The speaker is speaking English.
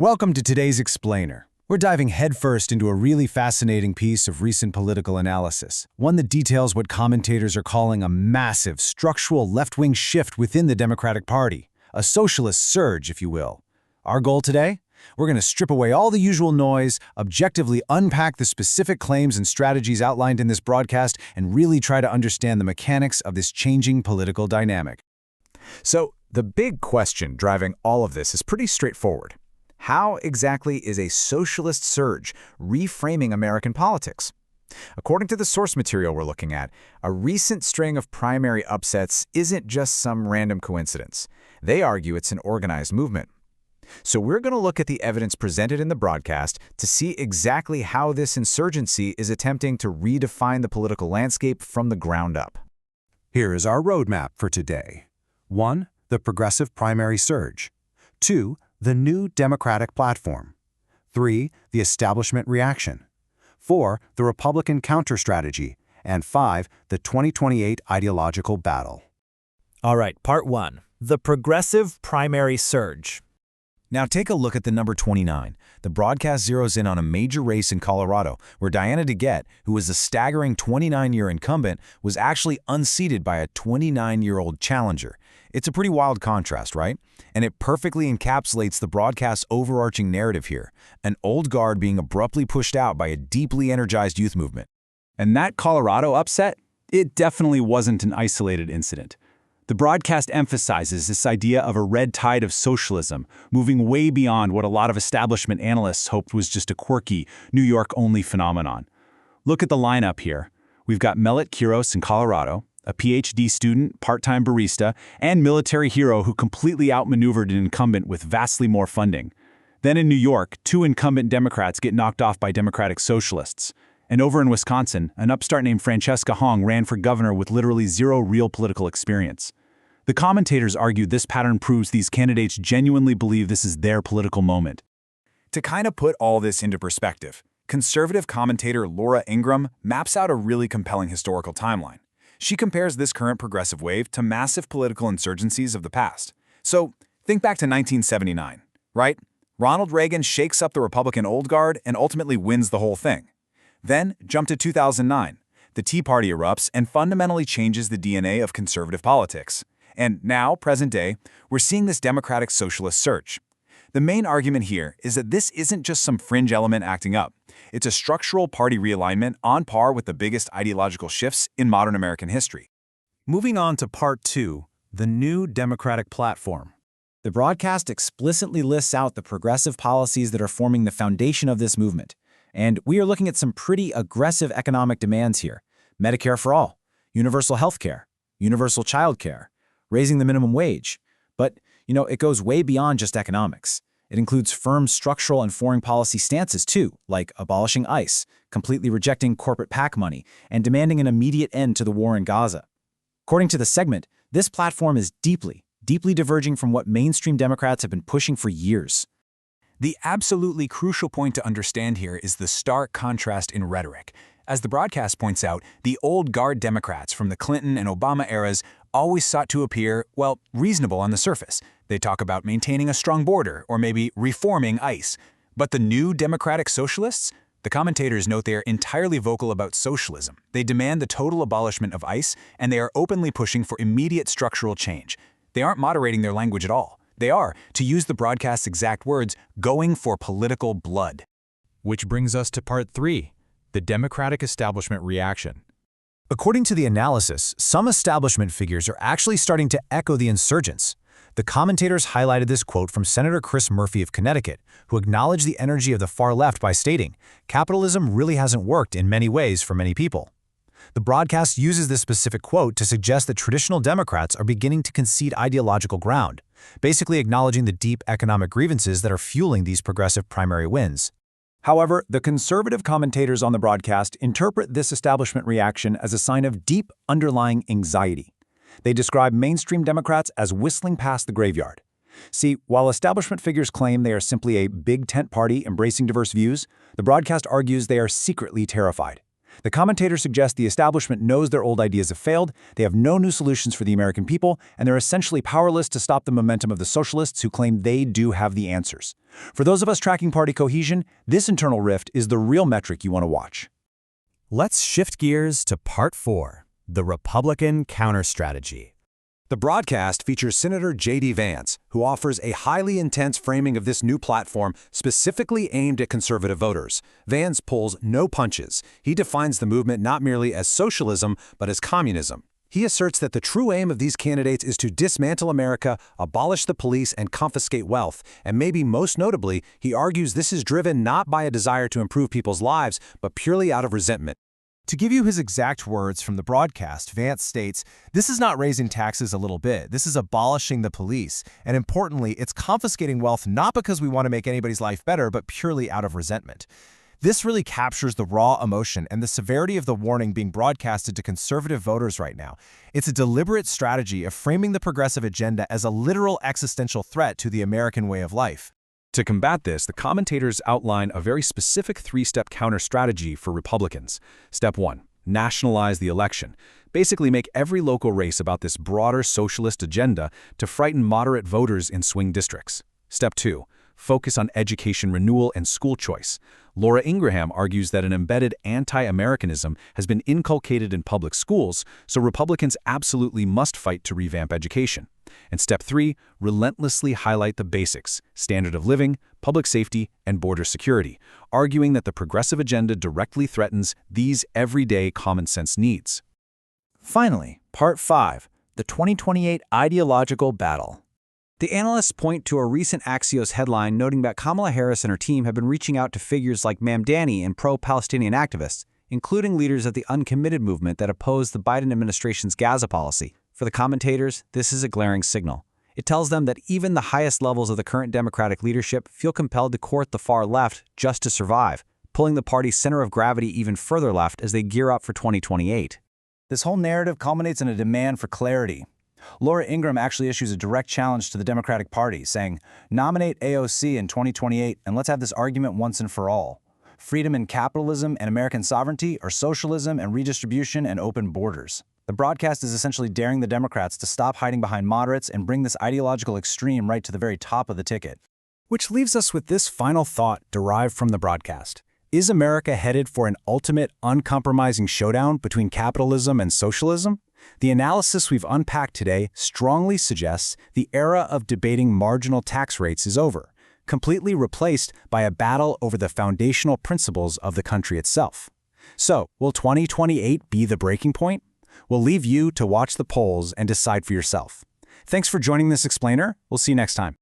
Welcome to today's Explainer. We're diving headfirst into a really fascinating piece of recent political analysis, one that details what commentators are calling a massive structural left-wing shift within the Democratic Party, a socialist surge, if you will. Our goal today? We're going to strip away all the usual noise, objectively unpack the specific claims and strategies outlined in this broadcast, and really try to understand the mechanics of this changing political dynamic. So, the big question driving all of this is pretty straightforward. How exactly is a socialist surge reframing American politics? According to the source material we're looking at, a recent string of primary upsets isn't just some random coincidence. They argue it's an organized movement. So we're going to look at the evidence presented in the broadcast to see exactly how this insurgency is attempting to redefine the political landscape from the ground up. Here is our roadmap for today. 1. The progressive primary surge. 2. The new Democratic platform. 3. The establishment reaction. 4. The Republican counter-strategy. And 5. The 2028 ideological battle. All right, Part 1. The progressive primary surge. Now take a look at the number 29. The broadcast zeroes in on a major race in Colorado, where Diana DeGette, who was a staggering 29-year incumbent, was actually unseated by a 29-year-old challenger. It's a pretty wild contrast, right? And it perfectly encapsulates the broadcast's overarching narrative here, an old guard being abruptly pushed out by a deeply energized youth movement. And that Colorado upset, it definitely wasn't an isolated incident. The broadcast emphasizes this idea of a red tide of socialism, moving way beyond what a lot of establishment analysts hoped was just a quirky, New York-only phenomenon. Look at the lineup here. We've got Melit Kiros in Colorado, a PhD student, part-time barista, and military hero who completely outmaneuvered an incumbent with vastly more funding. Then in New York, 2 incumbent Democrats get knocked off by Democratic Socialists. And over in Wisconsin, an upstart named Francesca Hong ran for governor with literally zero real political experience. The commentators argue this pattern proves these candidates genuinely believe this is their political moment. To kind of put all this into perspective, conservative commentator Laura Ingraham maps out a really compelling historical timeline. She compares this current progressive wave to massive political insurgencies of the past. So, think back to 1979, right? Ronald Reagan shakes up the Republican old guard and ultimately wins the whole thing. Then, jump to 2009. The Tea Party erupts and fundamentally changes the DNA of conservative politics. And now, present day, we're seeing this democratic socialist surge. The main argument here is that this isn't just some fringe element acting up. It's a structural party realignment on par with the biggest ideological shifts in modern American history. Moving on to Part 2, the new Democratic platform. The broadcast explicitly lists out the progressive policies that are forming the foundation of this movement. And we are looking at some pretty aggressive economic demands here. Medicare for all, universal health care, universal child care, raising the minimum wage. But, it goes way beyond just economics. It includes firm structural and foreign policy stances too, like abolishing ICE, completely rejecting corporate PAC money, and demanding an immediate end to the war in Gaza. According to the segment, this platform is deeply diverging from what mainstream Democrats have been pushing for years. The absolutely crucial point to understand here is the stark contrast in rhetoric. As the broadcast points out, the old guard Democrats from the Clinton and Obama eras always sought to appear, reasonable on the surface. They talk about maintaining a strong border or maybe reforming ICE. But the new Democratic Socialists? The commentators note they are entirely vocal about socialism. They demand the total abolishment of ICE, and they are openly pushing for immediate structural change. They aren't moderating their language at all. They are, to use the broadcast's exact words, going for political blood. Which brings us to Part 3, the Democratic establishment reaction. According to the analysis, some establishment figures are actually starting to echo the insurgents. The commentators highlighted this quote from Senator Chris Murphy of Connecticut, who acknowledged the energy of the far left by stating, "Capitalism really hasn't worked in many ways for many people." The broadcast uses this specific quote to suggest that traditional Democrats are beginning to concede ideological ground, basically acknowledging the deep economic grievances that are fueling these progressive primary wins. However, the conservative commentators on the broadcast interpret this establishment reaction as a sign of deep underlying anxiety. They describe mainstream Democrats as whistling past the graveyard. See, while establishment figures claim they are simply a big tent party embracing diverse views, the broadcast argues they are secretly terrified. The commentators suggest the establishment knows their old ideas have failed, they have no new solutions for the American people, and they're essentially powerless to stop the momentum of the socialists who claim they do have the answers. For those of us tracking party cohesion, this internal rift is the real metric you want to watch. Let's shift gears to Part 4, the Republican counter-strategy. The broadcast features Senator J.D. Vance, who offers a highly intense framing of this new platform specifically aimed at conservative voters. Vance pulls no punches. He defines the movement not merely as socialism, but as communism. He asserts that the true aim of these candidates is to dismantle America, abolish the police, and confiscate wealth. And maybe most notably, he argues this is driven not by a desire to improve people's lives, but purely out of resentment. To give you his exact words from the broadcast, Vance states, "This is not raising taxes a little bit. This is abolishing the police. And importantly, it's confiscating wealth not because we want to make anybody's life better, but purely out of resentment." This really captures the raw emotion and the severity of the warning being broadcasted to conservative voters right now. It's a deliberate strategy of framing the progressive agenda as a literal existential threat to the American way of life. To combat this, the commentators outline a very specific three-step counter-strategy for Republicans. Step 1. Nationalize the election. Basically make every local race about this broader socialist agenda to frighten moderate voters in swing districts. Step 2. Focus on education renewal and school choice. Laura Ingraham argues that an embedded anti-Americanism has been inculcated in public schools, so Republicans absolutely must fight to revamp education. And Step 3, relentlessly highlight the basics, standard of living, public safety, and border security, arguing that the progressive agenda directly threatens these everyday common-sense needs. Finally, Part 5, the 2028 ideological battle. The analysts point to a recent Axios headline noting that Kamala Harris and her team have been reaching out to figures like Mamdani and pro-Palestinian activists, including leaders of the uncommitted movement that oppose the Biden administration's Gaza policy. For the commentators, this is a glaring signal. It tells them that even the highest levels of the current Democratic leadership feel compelled to court the far left just to survive, pulling the party's center of gravity even further left as they gear up for 2028. This whole narrative culminates in a demand for clarity. Laura Ingraham actually issues a direct challenge to the Democratic Party, saying, "Nominate AOC in 2028 and let's have this argument once and for all. Freedom and capitalism and American sovereignty, or socialism and redistribution and open borders." The broadcast is essentially daring the Democrats to stop hiding behind moderates and bring this ideological extreme right to the very top of the ticket. Which leaves us with this final thought derived from the broadcast. Is America headed for an ultimate, uncompromising showdown between capitalism and socialism? The analysis we've unpacked today strongly suggests the era of debating marginal tax rates is over, completely replaced by a battle over the foundational principles of the country itself. So, will 2028 be the breaking point? We'll leave you to watch the polls and decide for yourself. Thanks for joining this explainer. We'll see you next time.